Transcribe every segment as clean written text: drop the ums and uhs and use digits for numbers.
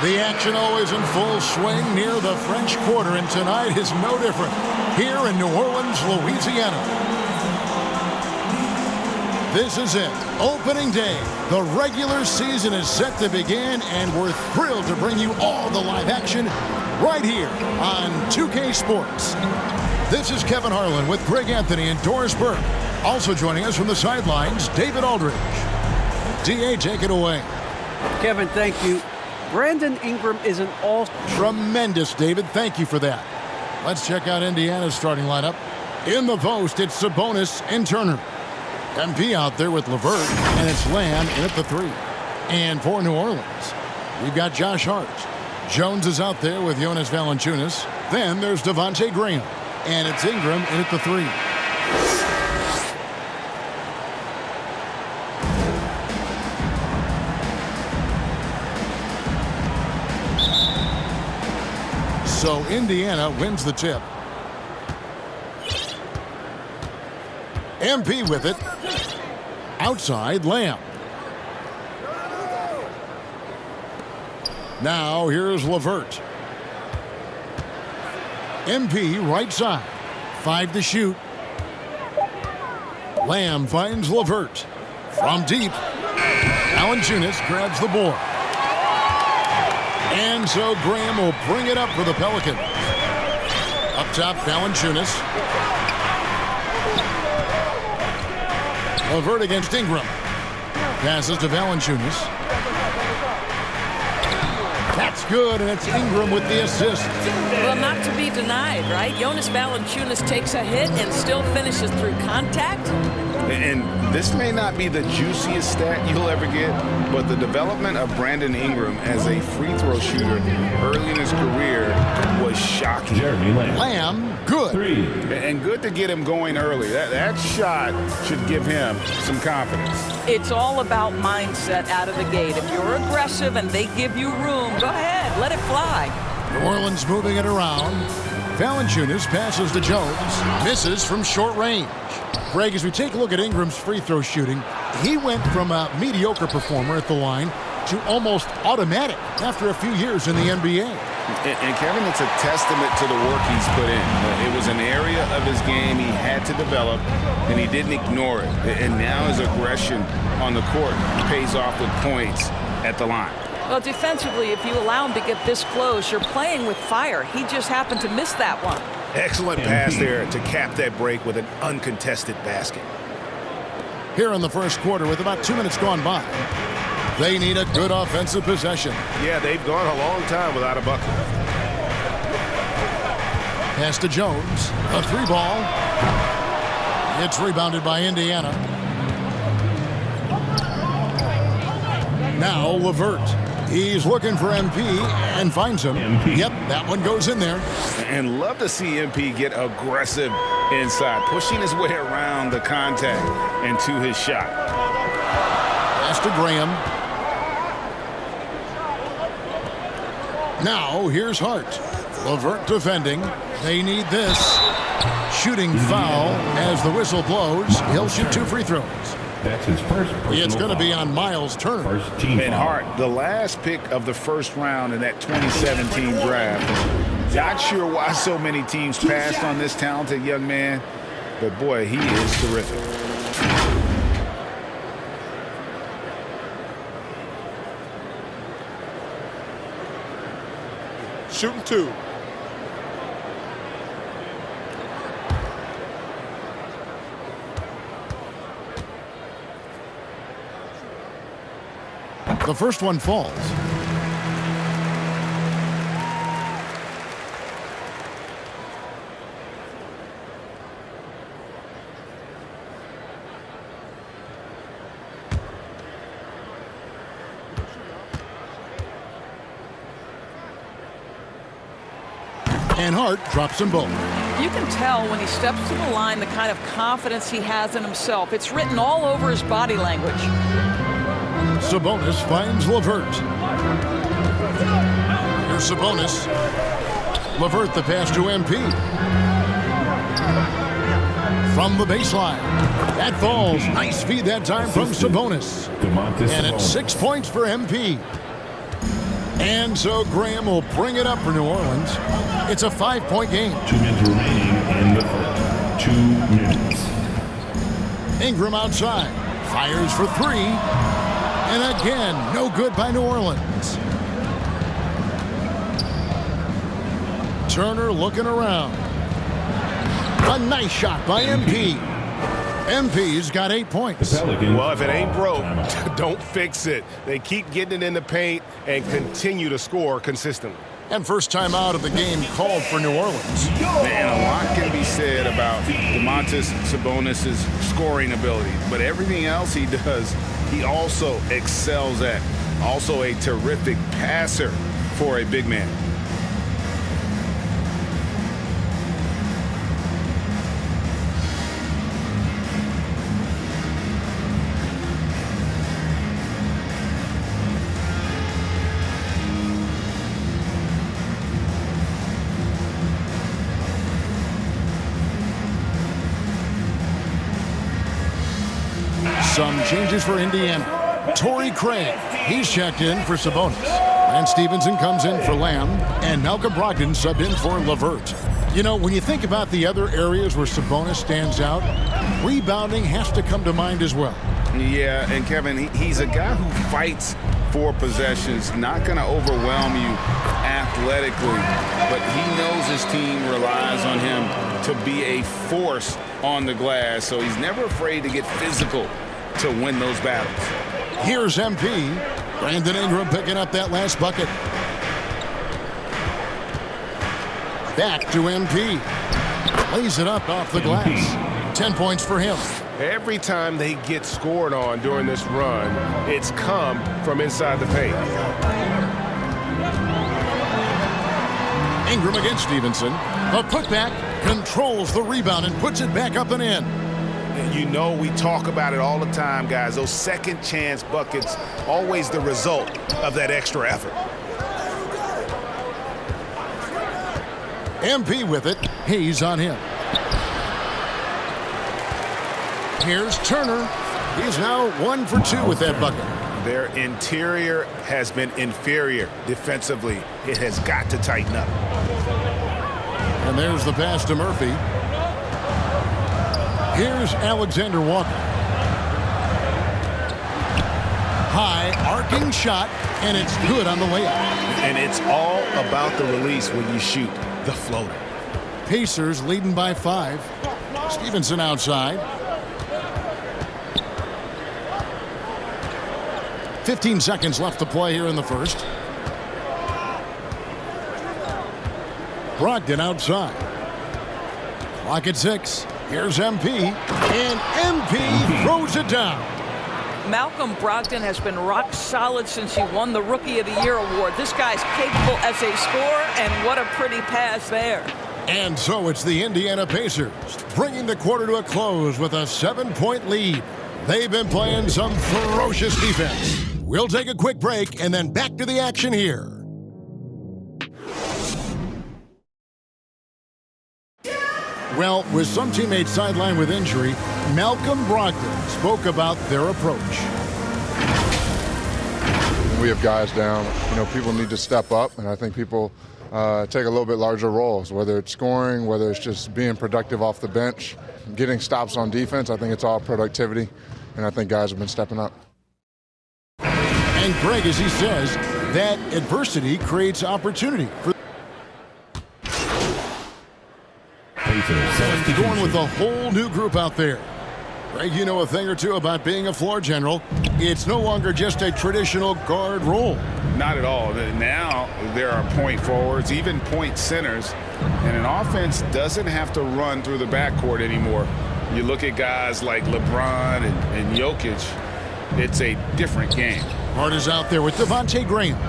The action always in full swing near the French Quarter, and tonight is no different here in New Orleans, Louisiana. This is it, opening day. The regular season is set to begin, and we're thrilled to bring you all the live action right here on 2K Sports. This is Kevin Harlan with Greg Anthony and Doris Burke. Also joining us from the sidelines, David Aldridge. DA, take it away. Kevin, thank you. Brandon Ingram is an all... Tremendous, David. Thank you for that. Let's check out Indiana's starting lineup. In the post, it's Sabonis and Turner. MP out there with LeVert, and it's Lamb in at the 3. And for New Orleans, we've got Josh Hart. Jones is out there with Jonas Valanciunas. Then there's Devontae Graham, and it's Ingram in at the 3. So Indiana wins the tip. MP with it. Outside, Lamb. Now here's LeVert. MP right side. 5 to shoot. Lamb finds LeVert. From deep. Valanciunas grabs the board. And so Graham will bring it up for the Pelicans. Up top, Valanciunas. LeVert against Ingram. Passes to Valanciunas. That's good, and it's Ingram with the assist. Well, not to be denied, right? Jonas Valanciunas takes a hit and still finishes through contact. And this may not be the juiciest stat you'll ever get, but the development of Brandon Ingram as a free throw shooter early in his career was shocking. Lamb, good. 3. And good to get him going early. That shot should give him some confidence. It's all about mindset out of the gate. If you're aggressive and they give you room, go ahead, let it fly. New Orleans moving it around. Valanciunas passes to Jones. Misses from short range. Greg, as we take a look at Ingram's free throw shooting, he went from a mediocre performer at the line to almost automatic after a few years in the NBA. And Kevin, it's a testament to the work he's put in. It was an area of his game he had to develop, and he didn't ignore it. And now his aggression on the court pays off with points at the line. Well, defensively, if you allow him to get this close, you're playing with fire. He just happened to miss that one. Excellent pass there to cap that break with an uncontested basket. Here in the first quarter with about 2 minutes gone by. They need a good offensive possession. Yeah, they've gone a long time without a bucket. Pass to Jones. A 3 ball. It's rebounded by Indiana. Now LeVert. He's looking for MP and finds him. MP. Yep, that one goes in there. And love to see MP get aggressive inside, pushing his way around the contact and to his shot. Pass to Graham. Now here's Hart. LeVert defending. They need this. Shooting foul as the whistle blows. He'll shoot 2 free throws. That's his first personal It's going to be foul. on Miles Turner. First team And foul. Hart, the last pick of the first round in that 2017 draft. Not sure why so many teams passed on this talented young man, but boy, he is terrific. Shooting 2. The first one falls. And Hart drops them both. You can tell when he steps to the line the kind of confidence he has in himself. It's written all over his body language. Sabonis finds LeVert. Here's Sabonis. LeVert the pass to MP. From the baseline. That falls. Nice feed that time from Sabonis. And it's 6 points for MP. And so Graham will bring it up for New Orleans. It's a 5-point game. 2 minutes remaining in the first. 2 minutes. Ingram outside. Fires for 3. And again, no good by New Orleans. Turner looking around. A nice shot by MP. MP's got 8 points. Well, if it ain't broke, don't fix it. They keep getting it in the paint and continue to score consistently. And first time out of the game called for New Orleans. And a lot can be said about Domantas Sabonis' scoring ability, but everything else he does, he also excels at. Also a terrific passer for a big man. Some changes for Indiana. Torrey Craig, he's checked in for Sabonis. And Stevenson comes in for Lamb. And Malcolm Brogdon subbed in for LeVert. You know, when you think about the other areas where Sabonis stands out, rebounding has to come to mind as well. Yeah, and Kevin, he's a guy who fights for possessions, not going to overwhelm you athletically, but he knows his team relies on him to be a force on the glass, so he's never afraid to get physical to win those battles. Here's MP. Brandon Ingram picking up that last bucket. Back to MP. Lays it up off the glass. 10 points for him. Every time they get scored on during this run, it's come from inside the paint. Ingram against Stevenson. The putback controls the rebound and puts it back up and in. And you know we talk about it all the time, guys. Those second chance buckets, always the result of that extra effort. MP with it. He's on him. Here's Turner. He's now 1 for 2 with that bucket. Their interior has been inferior defensively. It has got to tighten up. And there's the pass to Murphy. Here's Alexander Walker. High arcing shot, and it's good on the layup. And it's all about the release when you shoot the floater. Pacers leading by 5. Stevenson outside. 15 seconds left to play here in the first. Brogdon outside. Clock at 6. Here's MP. And MP throws it down. Malcolm Brogdon has been rock solid since he won the Rookie of the Year award. This guy's capable as a scorer, and what a pretty pass there. And so it's the Indiana Pacers bringing the quarter to a close with a 7-point lead. They've been playing some ferocious defense. We'll take a quick break and then back to the action here. Well, with some teammates sidelined with injury, Malcolm Brogdon spoke about their approach. We have guys down. You know, people need to step up, and I think people take a little bit larger roles, whether it's scoring, whether it's just being productive off the bench, getting stops on defense. I think it's all productivity, and I think guys have been stepping up. And Greg, as he says, that adversity creates opportunity for going with a whole new group out there. Greg, you know a thing or two about being a floor general. It's no longer just a traditional guard role. Not at all. Now there are point forwards, even point centers, and an offense doesn't have to run through the backcourt anymore. You look at guys like LeBron and Jokic, it's a different game. Hart is out there with Devontae Graham.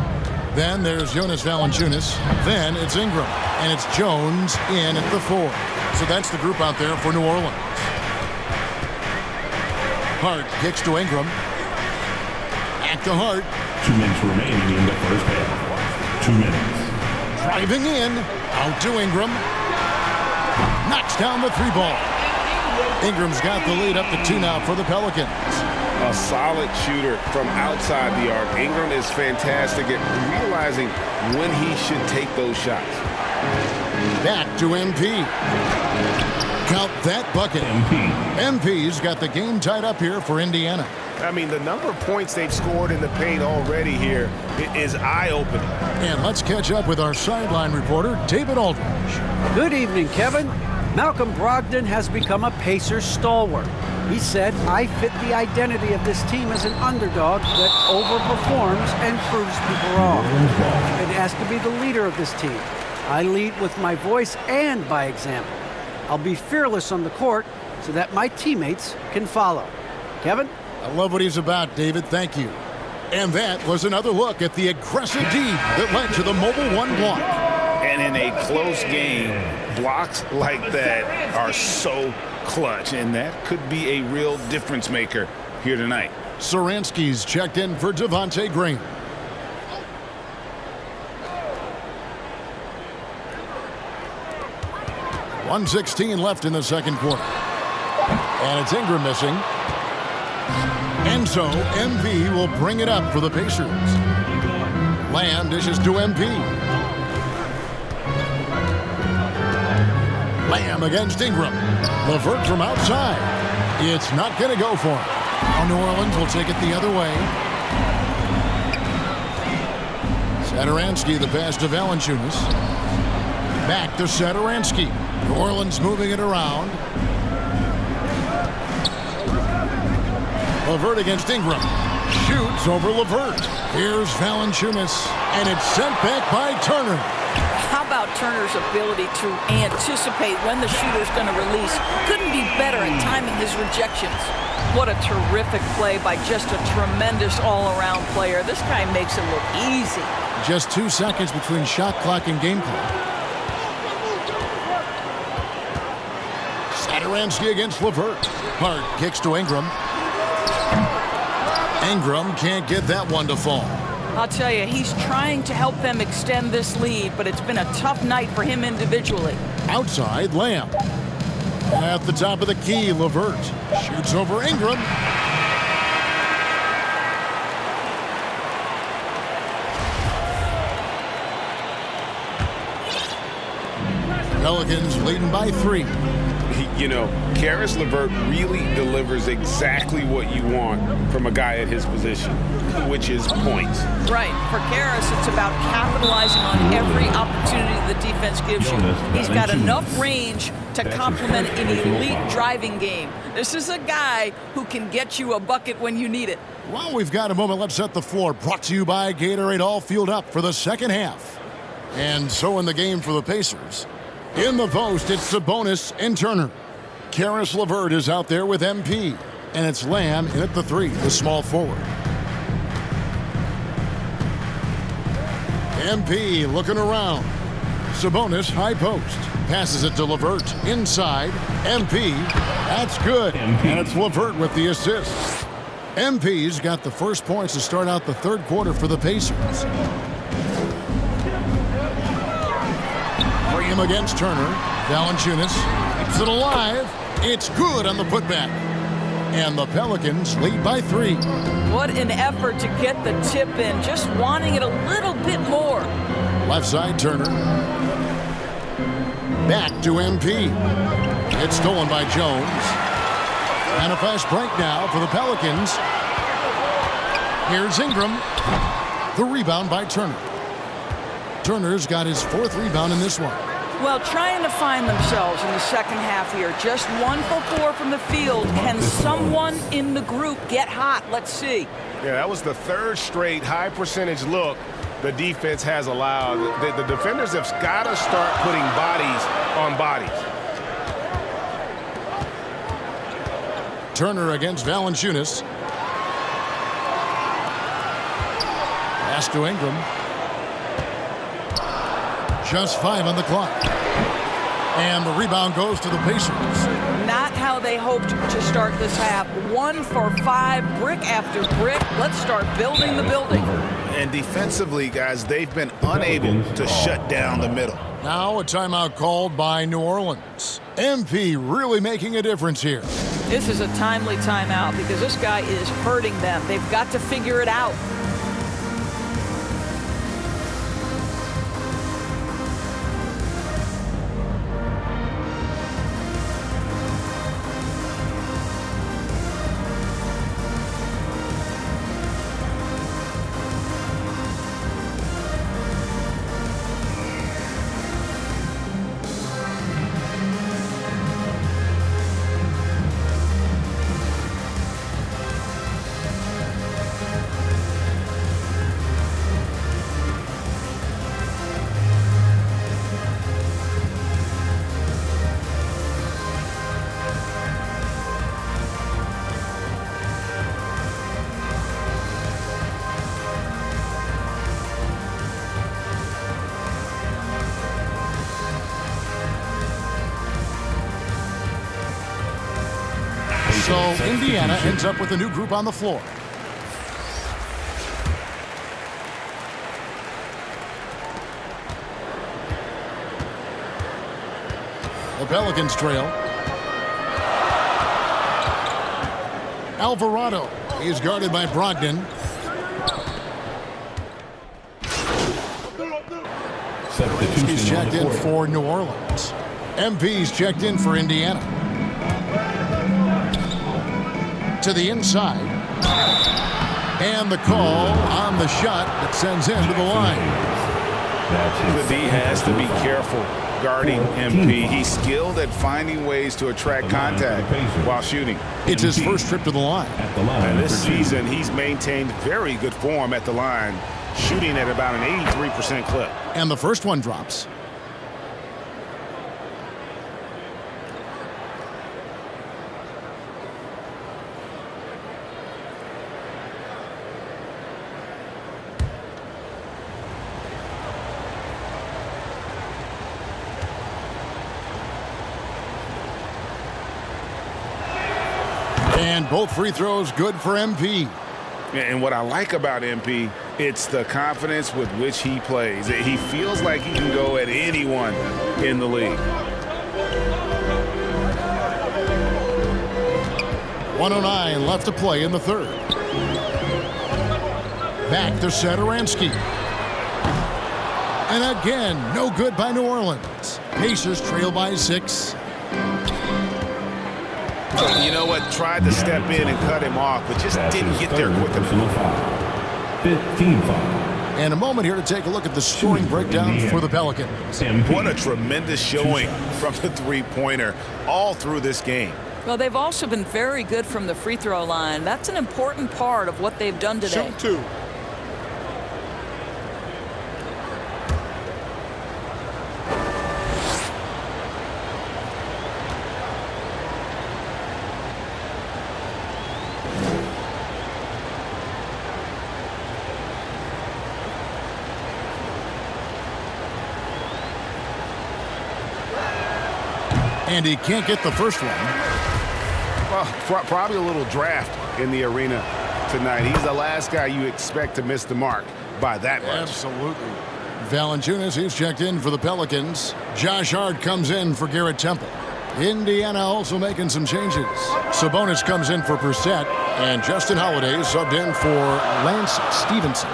Then there's Jonas Valanciunas. Then it's Ingram. And it's Jones in at the 4. So that's the group out there for New Orleans. Hart kicks to Ingram. Back to Hart. 2 minutes remaining in the first half. 2 minutes. Driving in. Out to Ingram. Knocks down the 3 ball. Ingram's got the lead up to 2 now for the Pelicans. A solid shooter from outside the arc. Ingram is fantastic at realizing when he should take those shots. Back to MP. Count that bucket. MP's got the game tied up here for Indiana. I mean, the number of points they've scored in the paint already here is eye-opening. And let's catch up with our sideline reporter, David Aldridge. Good evening, Kevin. Malcolm Brogdon has become a Pacers stalwart. He said, "I fit the identity of this team as an underdog that overperforms and proves people wrong. And asked to be the leader of this team. I lead with my voice and by example. I'll be fearless on the court so that my teammates can follow." Kevin? I love what he's about, David. Thank you. And that was another look at the aggressive D that led to the mobile one block. And in a close game, blocks like that are so clutch, and that could be a real difference maker here tonight. Saransky's checked in for Devontae Green. .116 left in the second quarter. And it's Ingram missing. And so MP will bring it up for the Pacers. Lamb dishes to MP. Lamb against Ingram. LeVert from outside. It's not going to go for him. Now New Orleans will take it the other way. Satoransky the pass to Valanciunas. Back to Satoransky. New Orleans moving it around. LeVert against Ingram. Shoots over LeVert. Here's Valanciunas. And it's sent back by Turner. How about Turner's ability to anticipate when the shooter's going to release? Couldn't be better at timing his rejections. What a terrific play by just a tremendous all-around player. This guy makes it look easy. Just 2 seconds between shot clock and game clock. Satoransky against LeVert. Hart kicks to Ingram. Ingram can't get that one to fall. I'll tell you, he's trying to help them extend this lead, but it's been a tough night for him individually. Outside, Lamb. At the top of the key, LeVert shoots over Ingram. Pelicans leading by 3. You know, Karis LeVert really delivers exactly what you want from a guy at his position, which is points. Right. For Karis, it's about capitalizing on every opportunity the defense gives you. He's got enough range to complement an elite driving game. This is a guy who can get you a bucket when you need it. Well, we've got a moment. Let's set the floor. Brought to you by Gatorade, all fueled up for the second half. And so in the game for the Pacers. In the post, it's Sabonis and Turner. Karis LeVert is out there with MP. And it's Lamb in at the 3, the small forward. MP looking around. Sabonis high post. Passes it to LeVert. Inside. MP. That's good. And it's LeVert with the assist. MP's got the first points to start out the third quarter for the Pacers. Him against Turner. Valanciunas keeps it alive. It's good on the putback. And the Pelicans lead by 3. What an effort to get the tip in. Just wanting it a little bit more. Left side, Turner. Back to MP. It's stolen by Jones. And a fast break now for the Pelicans. Here's Ingram. The rebound by Turner. Turner's got his 4th rebound in this one. Well, trying to find themselves in the second half here. Just 1 for 4 from the field. Can someone in the group get hot? Let's see. Yeah, that was the 3rd straight high percentage look the defense has allowed. The defenders have got to start putting bodies on bodies. Turner against Valanciunas. Pass to Ingram. Just 5 on the clock. And the rebound goes to the Pacers. Not how they hoped to start this half. 1 for 5, brick after brick. Let's start building the building. And defensively, guys, they've been unable to shut down the middle. Now a timeout called by New Orleans. MP really making a difference here. This is a timely timeout because this guy is hurting them. They've got to figure it out. So Indiana ends up with a new group on the floor. The Pelicans trail. Alvarado is guarded by Brogdon. He's checked in for New Orleans. MP's checked in for Indiana. To the inside. And the call on the shot that sends him to the line. The D has to be careful guarding MP. He's skilled at finding ways to attract contact while shooting. It's his first trip to the line. And this season, he's maintained very good form at the line, shooting at about an 83% clip. And the first one drops. And both free throws good for MP. And what I like about MP, it's the confidence with which he plays. He feels like he can go at anyone in the league. 1:09 left to play in the third. Back to Satoransky. And again, no good by New Orleans. Pacers trail by 6. You know what? Tried to step in and cut him off, but just didn't get there quick enough. 15 foul. And a moment here to take a look at the scoring breakdown for the Pelicans. What a tremendous showing from the three-pointer all through this game. Well, they've also been very good from the free throw line. That's an important part of what they've done today. Shoot two. And he can't get the first one. Well, probably a little draft in the arena tonight. He's the last guy you expect to miss the mark by that much. Absolutely. Valanciunas, he's checked in for the Pelicans. Josh Hart comes in for Garrett Temple. Indiana also making some changes. Sabonis comes in for Brissett, and Justin Holiday subbed in for Lance Stevenson.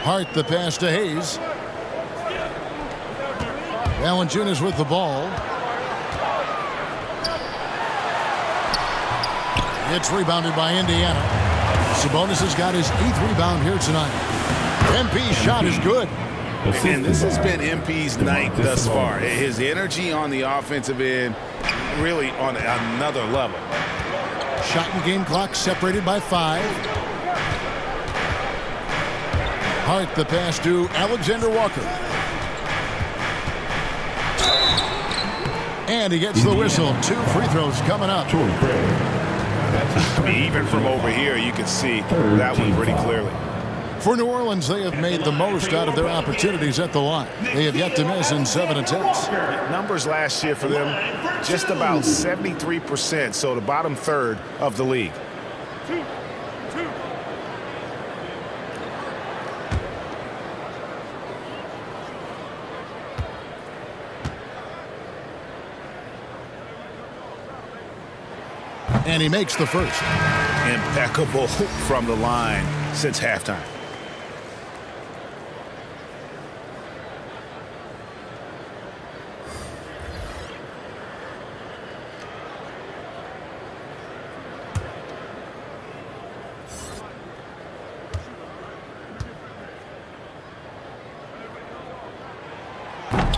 Hart the pass to Hayes. Valanciunas with the ball. It's rebounded by Indiana. Sabonis has got his 8th rebound here tonight. MP's shot is good. And this has been MP's night thus far. His energy on the offensive end really on another level. Shot and game clock separated by 5. Hart the pass to Alexander Walker. And he gets the whistle. 2 free throws coming up. Even from over here, you can see that one pretty clearly. For New Orleans, they have made the most out of their opportunities at the line. They have yet to miss in 7 attempts. Numbers last year for them, just about 73%, so the bottom third of the league. And he makes the first. Impeccable from the line since halftime.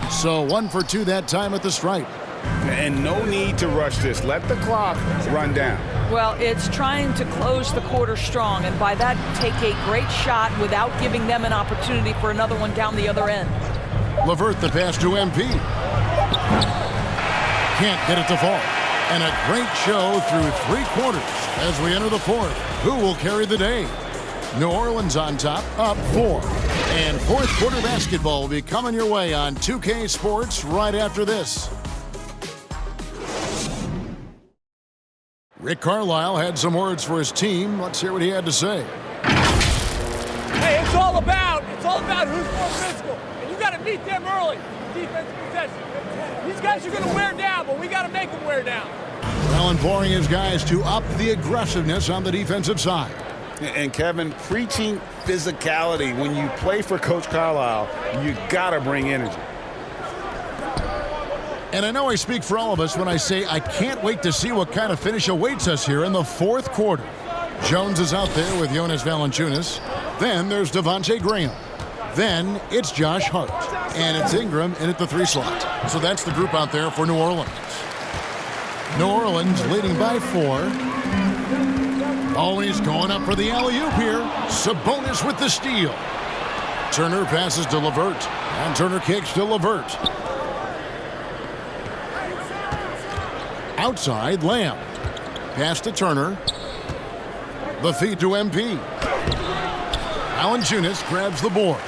So 1 for 2 that time at the stripe. And no need to rush this. Let the clock run down. Well, it's trying to close the quarter strong, and by that, take a great shot without giving them an opportunity for another one down the other end. LeVert the pass to MP. Can't get it to fall. And a great show through 3 quarters as we enter the 4th. Who will carry the day? New Orleans on top, up 4. And 4th quarter basketball will be coming your way on 2K Sports right after this. Rick Carlisle had some words for his team. Let's hear what he had to say. Hey, it's all about who's more physical. And you got to beat them early. Defensive possession. These guys are going to wear down, but we got to make them wear down. Well, imploring his guys to up the aggressiveness on the defensive side. And Kevin, preaching physicality. When you play for Coach Carlisle, you got to bring energy. And I know I speak for all of us when I say I can't wait to see what kind of finish awaits us here in the 4th quarter. Jones is out there with Jonas Valanciunas. Then there's Devontae Graham. Then it's Josh Hart. And it's Ingram in at the 3 slot. So that's the group out there for New Orleans. New Orleans leading by 4. Always going up for the alley-oop here. Sabonis with the steal. Turner passes to LeVert. And Turner kicks to LeVert. Outside, Lamb. Pass to Turner. The feed to MP. Valanciunas grabs the board.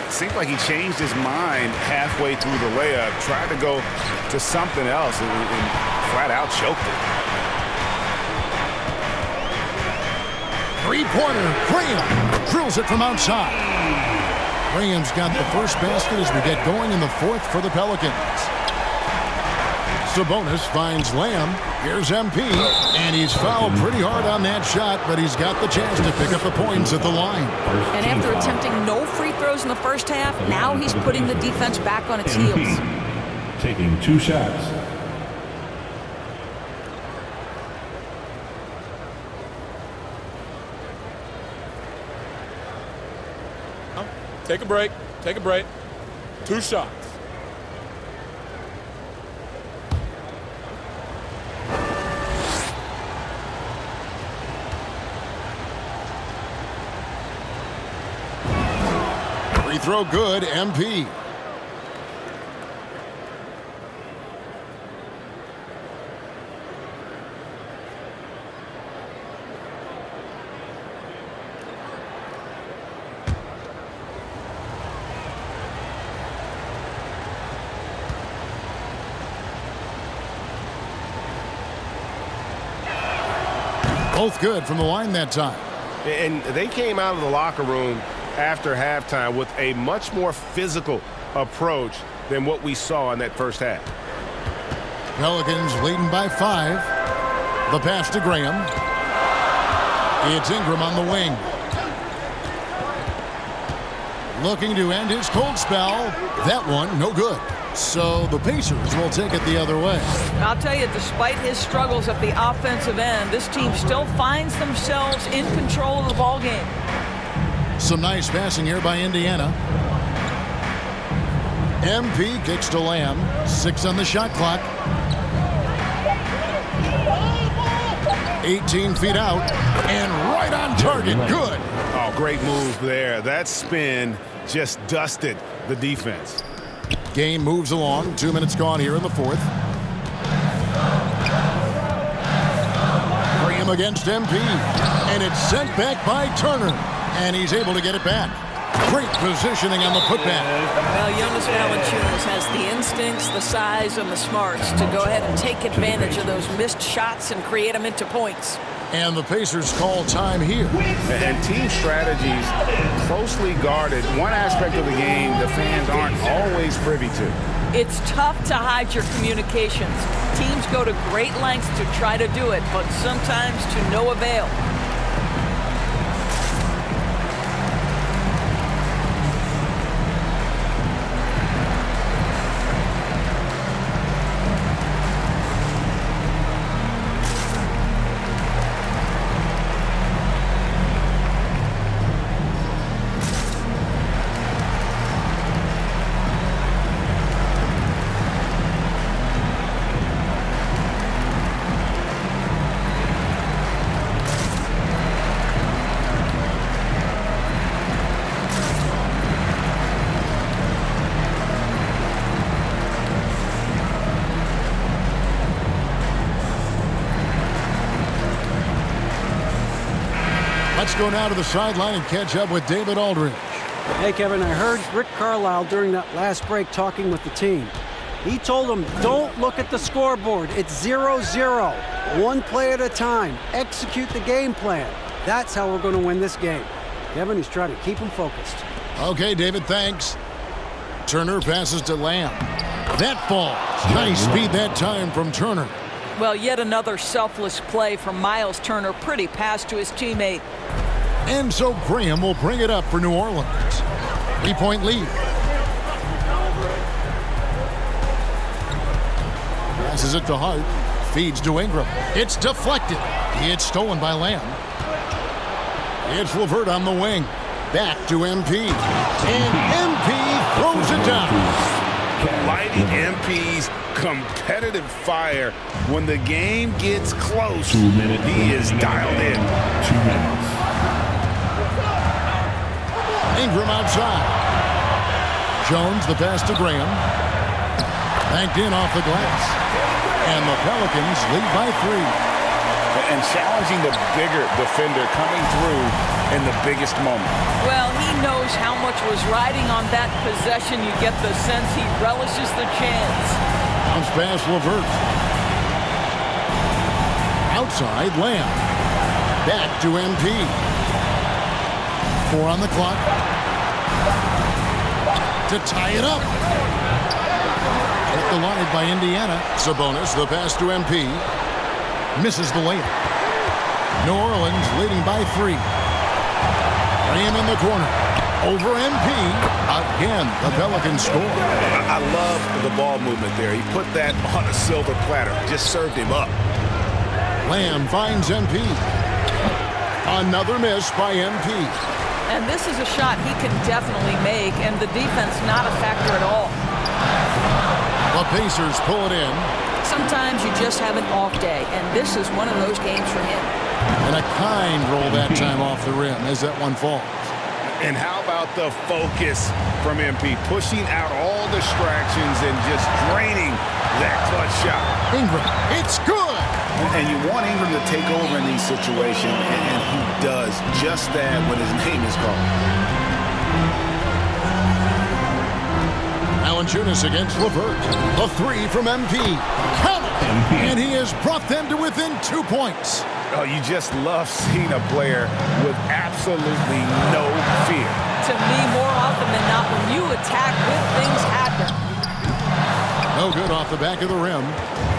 It seemed like he changed his mind halfway through the layup, tried to go to something else, and flat out choked it. Three-pointer, Graham drills it from outside. Graham's got the first basket as we get going in the 4th for the Pelicans. Sabonis finds Lamb. Here's MP, and he's fouled pretty hard on that shot, but he's got the chance to pick up the points at the line. And after attempting no free throws in the first half, now he's putting the defense back on its heels. Taking 2 shots. Take a break. Take a break. 2 shots. Free throw good, MP. Both good from the line that time. And they came out of the locker room after halftime with a much more physical approach than what we saw in that first half. Pelicans leading by 5. The pass to Graham. It's Ingram on the wing. Looking to end his cold spell. That one, no good. So the Pacers will take it the other way. I'll tell you, despite his struggles at the offensive end, this team still finds themselves in control of the ball game. Some nice passing here by Indiana. MP kicks to Lamb. 6 on the shot clock. 18 feet out and right on target. Good. Oh, great move there. That spin just dusted the defense. Game moves along. 2 minutes gone here in the 4th. Graham against MP. And it's sent back by Turner. And he's able to get it back. Great positioning on the putback. Well, Jonas Valanciunas has the instincts, the size, and the smarts to go ahead and take advantage of those missed shots and create them into points. And the Pacers call time here. And team strategies closely guarded. One aspect of the game the fans aren't always privy to. It's tough to hide your communications. Teams go to great lengths to try to do it, but sometimes to no avail. Let's go now to the sideline and catch up with David Aldridge. Hey, Kevin, I heard Rick Carlisle during that last break talking with the team. He told them, don't look at the scoreboard. It's 0-0. One play at a time. Execute the game plan. That's how we're going to win this game. Kevin, he's trying to keep them focused. Okay, David, thanks. Turner passes to Lamb. That falls. Nice speed that time from Turner. Well, yet another selfless play from Miles Turner. Pretty pass to his teammate. And so Graham will bring it up for New Orleans. 3-point lead. Passes it to Hart. Feeds to Ingram. It's deflected. It's stolen by Lamb. It's LeVert on the wing. Back to MP. And MP throws it down. Lighting MP's competitive fire. When the game gets close, 2 minutes. he is dialed in. 2 minutes. Ingram outside. Jones, the pass to Graham. Banked in off the glass. And the Pelicans lead by 3. And challenging the bigger defender coming through in the biggest moment. Well, he knows how much was riding on that possession. You get the sense he relishes the chance. Bounce pass LeVert. Outside, Lamb. Back to MP. 4 on the clock. To tie it up. At the line by Indiana. Sabonis, the pass to MP. Misses the layup. New Orleans leading by 3. Graham in the corner. Over MP. Again, the Pelicans score. I love the ball movement there. He put that on a silver platter. Just served him up. Lamb finds MP. Another miss by MP. And this is a shot he can definitely make, and the defense not a factor at all. The Pacers pull it in. Sometimes you just have an off day, and this is one of those games for him. And a kind roll that time off the rim as that one falls. And how about the focus from MP? Pushing out all distractions and just draining that clutch shot. Ingram, it's good! And you want Ingram to take over in these situations, and he does just that when his name is called. Valanciunas against LeVert. The 3 from MP. Count it! And he has brought them to within 2 points. Oh, you just love seeing a player with absolutely no fear. To me, more often than not, when you attack, good things happen. No good off the back of the rim.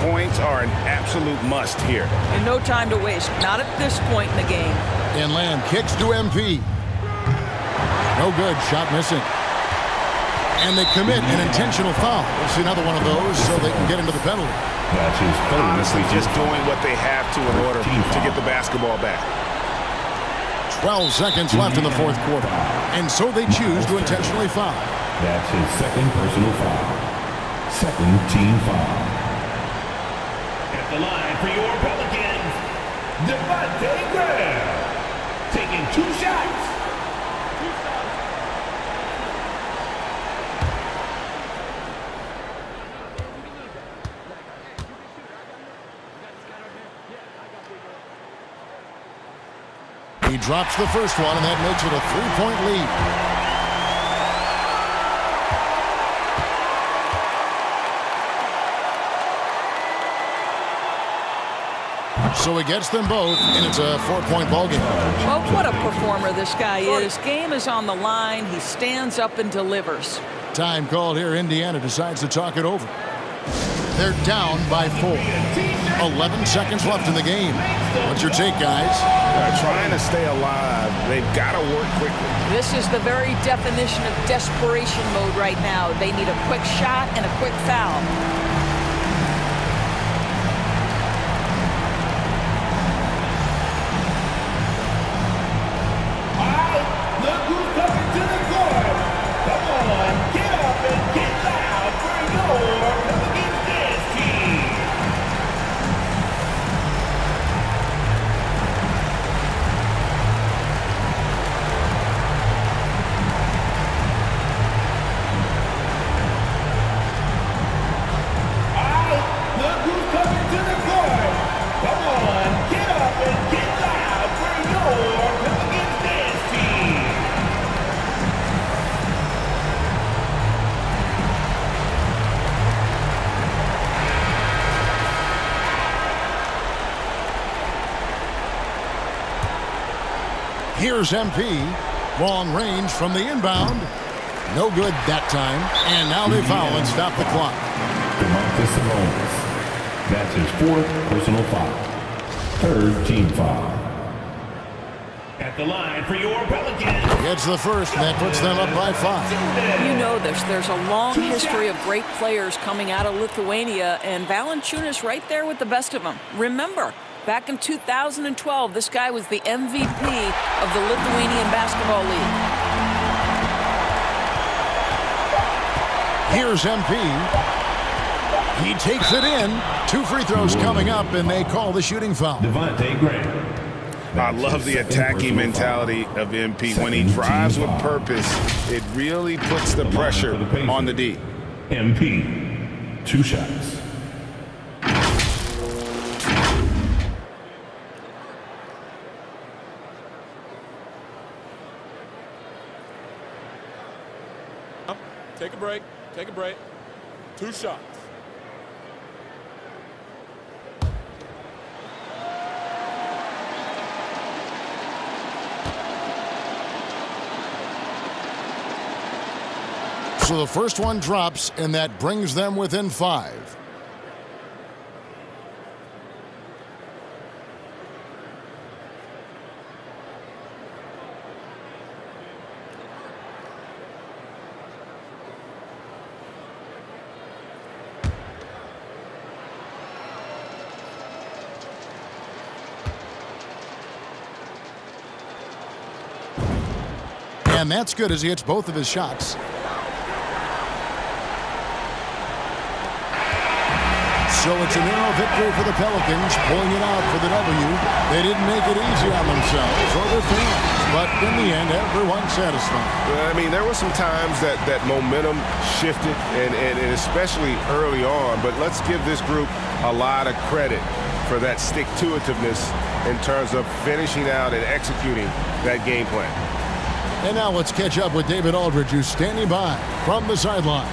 Points are an absolute must here. And no time to waste. Not at this point in the game. And Lamb kicks to MP. No good. Shot missing. And they commit an intentional foul. We'll see another one of those so they can get into the penalty. That's his third. Honestly, just doing what they have to in order to get the basketball back. 12 seconds left in the fourth quarter. And so they choose to intentionally foul. That's his second personal foul. Second team foul. At the line for your Pelicans, Devontae Graham. Taking 2 shots. He drops the first one, and that makes it a 3-point lead. So he gets them both, and it's a 4-point ball game. Well, what a performer this guy is. Game is on the line. He stands up and delivers. Time called here. Indiana decides to talk it over. They're down by 4. 11 seconds left in the game. What's your take, guys? Trying to stay alive. They've got to work quickly. This is the very definition of desperation mode right now. They need a quick shot and a quick foul. Look who's coming to the court. Come on, get up and get loud for your come against this team. Look who's coming to the court. Come on, get up and get loud for your come against this team. Here's MP. Long range from the inbound. No good that time. And now they foul and stop the clock. Sabonis. That's his 4th personal foul. 3rd team foul. At the line for your Pelicans. Gets the first, and that puts them up by 5. You know this. There's a long history of great players coming out of Lithuania, and Valanciunas right there with the best of them. Remember, back in 2012, this guy was the MVP of the Lithuanian Basketball League. Here's MP. He takes it in. 2 free throws coming up, and they call the shooting foul. Devontae Graham. I love the attacking mentality of MP. When he drives with purpose, it really puts the pressure on the D. MP. 2 shots. Take a break. Take a break. 2 shots. So the first one drops, and that brings them within 5. And that's good as he hits both of his shots. So it's a narrow victory for the Pelicans, pulling it out for the W. They didn't make it easy on themselves or their fans, but in the end, everyone's satisfied. I mean, there were some times that momentum shifted, and especially early on, but let's give this group a lot of credit for that stick-to-itiveness in terms of finishing out and executing that game plan. And now let's catch up with David Aldridge, who's standing by from the sideline.